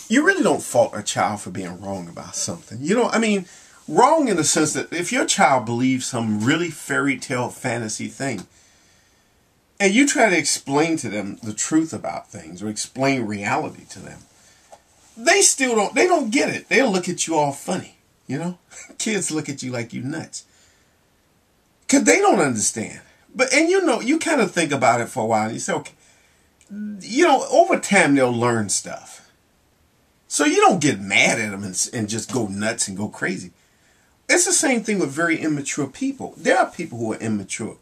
you really don't fault a child for being wrong about something. You know, I mean, wrong in the sense that if your child believes some really fairy tale fantasy thing, and you try to explain to them the truth about things or explain reality to them, they don't get it. They'll look at you all funny, you know? Kids look at you like you nuts. Because they don't understand. And you know, you kind of think about it for a while and you say, okay, you know, over time they'll learn stuff. So you don't get mad at them and just go nuts and go crazy. It's the same thing with very immature people. There are people who are immature.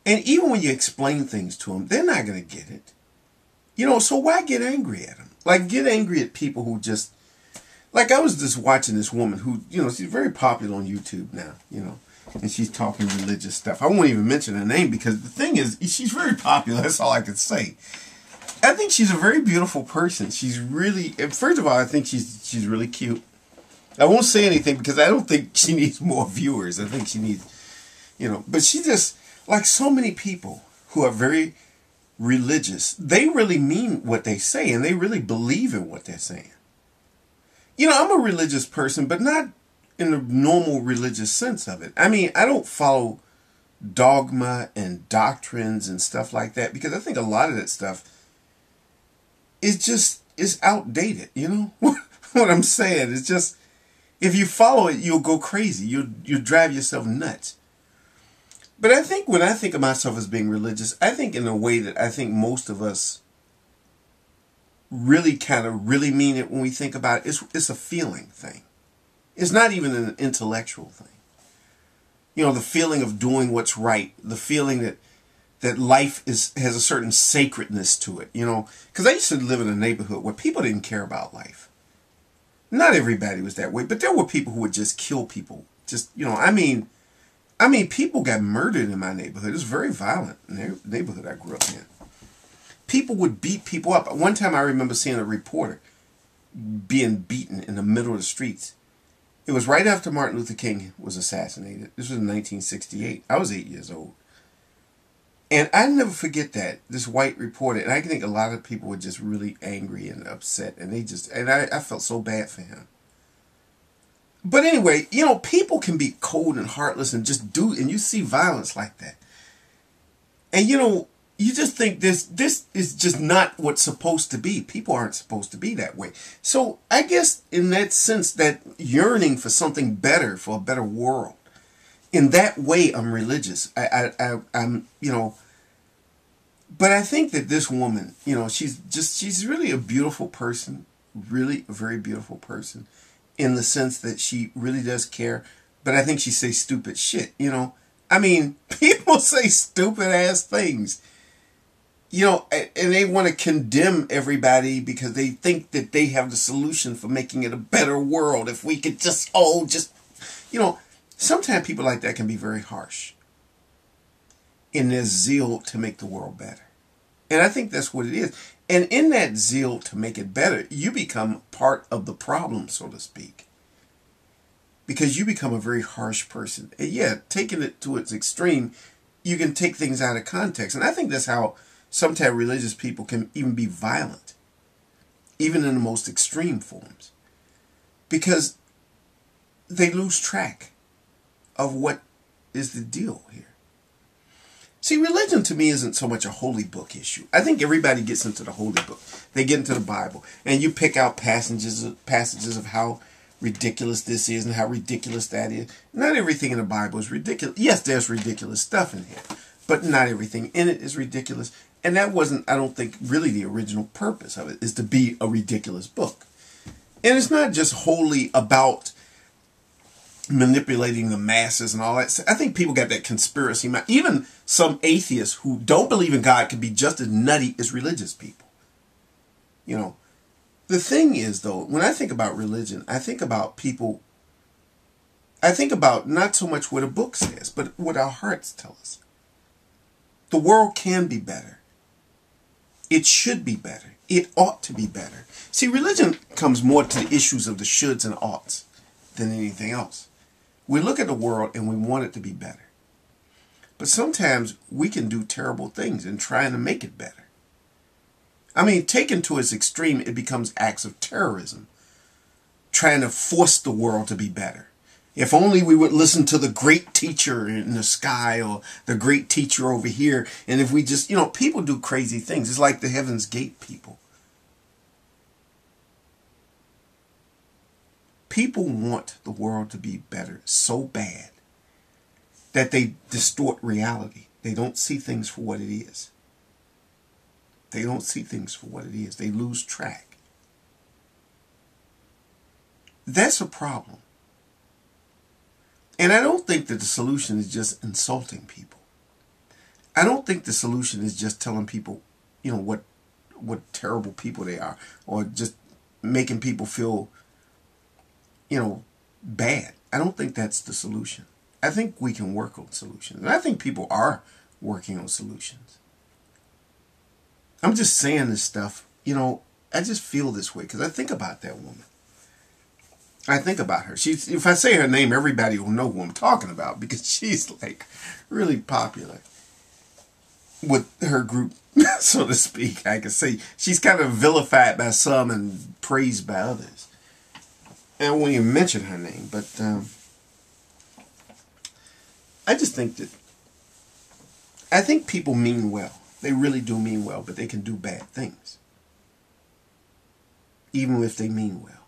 And even when you explain things to them, they're not going to get it. You know, so why get angry at them? Like, get angry at people who just... Like, I was just watching this woman who, you know, she's very popular on YouTube now, you know. And she's talking religious stuff. I won't even mention her name because the thing is, she's very popular. That's all I can say. I think she's a very beautiful person. She's really... First of all, I think she's really cute. I won't say anything because I don't think she needs more viewers. I think she needs, you know... But she just... Like so many people who are very religious, they really mean what they say and they really believe in what they're saying. You know, I'm a religious person, but not in the normal religious sense of it. I mean, I don't follow dogma and doctrines and stuff like that because I think a lot of that stuff is outdated, you know? What I'm saying is just, if you follow it, you'll go crazy. You'll drive yourself nuts. But I think when I think of myself as being religious, I think in a way that I think most of us really mean it when we think about it. It's a feeling thing. It's not even an intellectual thing. You know, the feeling of doing what's right, the feeling that life has a certain sacredness to it, you know. Because I used to live in a neighborhood where people didn't care about life. Not everybody was that way, but there were people who would just kill people. Just, you know, I mean, people got murdered in my neighborhood. It was a very violent neighborhood I grew up in. People would beat people up. One time I remember seeing a reporter being beaten in the middle of the streets. It was right after Martin Luther King was assassinated. This was in 1968. I was 8 years old. And I never forget that. This white reporter, and I think a lot of people were just really angry and upset. And I felt so bad for him. But anyway, you know, people can be cold and heartless and just and you see violence like that. And you know, you just think this is just not what's supposed to be. People aren't supposed to be that way. So I guess in that sense, that yearning for something better, for a better world, in that way, I'm religious. I'm, you know, but I think that this woman, you know, she's really a beautiful person, really a very beautiful person. In the sense that she really does care. But I think she says stupid shit, you know. I mean, people say stupid ass things. You know, and they want to condemn everybody because they think that they have the solution for making it a better world. If we could just, you know, sometimes people like that can be very harsh in their zeal to make the world better. And I think that's what it is. And in that zeal to make it better, you become part of the problem, so to speak. Because you become a very harsh person. And yeah, taking it to its extreme, you can take things out of context. And I think that's how sometimes religious people can even be violent. Even in the most extreme forms. Because they lose track of what is the deal here. See, religion to me isn't so much a holy book issue. I think everybody gets into the holy book. They get into the Bible. And you pick out passages of how ridiculous this is and how ridiculous that is. Not everything in the Bible is ridiculous. Yes, there's ridiculous stuff in here. But not everything in it is ridiculous. And that wasn't, I don't think, really the original purpose of it, is to be a ridiculous book. And it's not just wholly about manipulating the masses and all that. I think people got that conspiracy mind. Even some atheists who don't believe in God can be just as nutty as religious people. You know, the thing is, though, when I think about religion, I think about people, I think about not so much what a book says, but what our hearts tell us. The world can be better. It should be better. It ought to be better. See, religion comes more to the issues of the shoulds and oughts than anything else. We look at the world and we want it to be better. But sometimes we can do terrible things in trying to make it better. I mean, taken to its extreme, it becomes acts of terrorism, trying to force the world to be better. If only we would listen to the great teacher in the sky or the great teacher over here. And if we just, people do crazy things. It's like the Heaven's Gate people. People want the world to be better so bad that they distort reality. They don't see things for what it is. They don't see things for what it is. They lose track. That's a problem. And I don't think that the solution is just insulting people. I don't think the solution is just telling people, what terrible people they are, or just making people feel, bad. I don't think that's the solution. I think we can work on solutions. And I think people are working on solutions. I'm just saying this stuff, I just feel this way because I think about that woman. I think about her. If I say her name, everybody will know who I'm talking about because she's like really popular with her group, so to speak. I could say she's kind of vilified by some and praised by others. And I won't even mention her name, but I just think I think people mean well. They really do mean well, but they can do bad things, even if they mean well.